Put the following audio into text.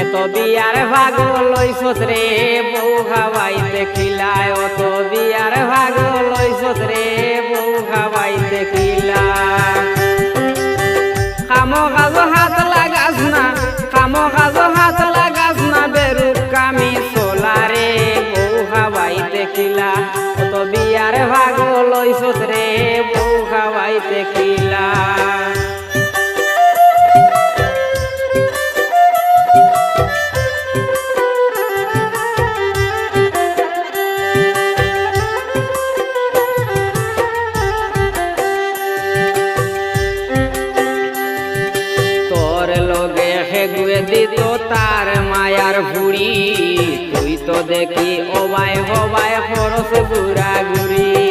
এত বিয়ার ভাগ লইছত রে বউ খাওয়াইতে খিলায়, অত বিয়ার ভাগ লইছত রে বউ খাওয়াইতে খিলায়। খামো কাজো হাত লাগাস না, খামো কাজো হাত লাগাস না, বেরুক কামি সোলারে বউ খাওয়াইতে খিলা, অত বিয়ার ভাগ লইছত রে বউ খাওয়াইতে খিলা। গুয়ে দিত তার মায়ার ভুড়ি, তুই তো দেখি অবাই হবাই খরচ ঘুরা ঘুরি।